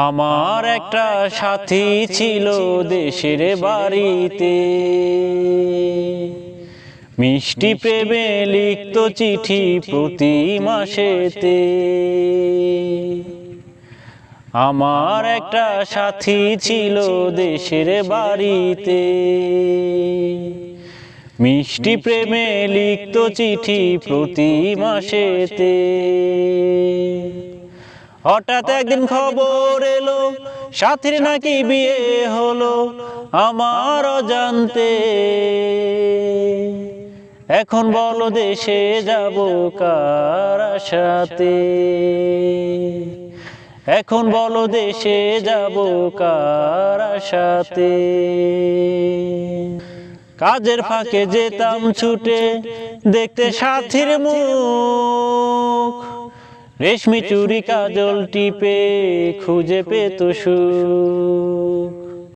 আমার একটা সাথী ছিল দেশের বাড়িতে, মিষ্টি প্রেমে লিখত চিঠি প্রতি মাসেতে। আমার একটা সাথী ছিল দেশের বাড়িতে, মিষ্টি প্রেমে লিখত চিঠি প্রতি মাসেতে। হঠাৎ একদিন খবর এলো সাথীর নাকি বিয়ে হলো আমার অজান্তে। এখন বলো দেশে যাব কার আশাতে, এখন বলো দেশে যাব কার আশাতে। কাজের ফাঁকে যেতাম ছুটে দেখতে সাথীর মুখ, রেশমি চুড়ি কাজল টিপে খুঁজে পেত সুখ।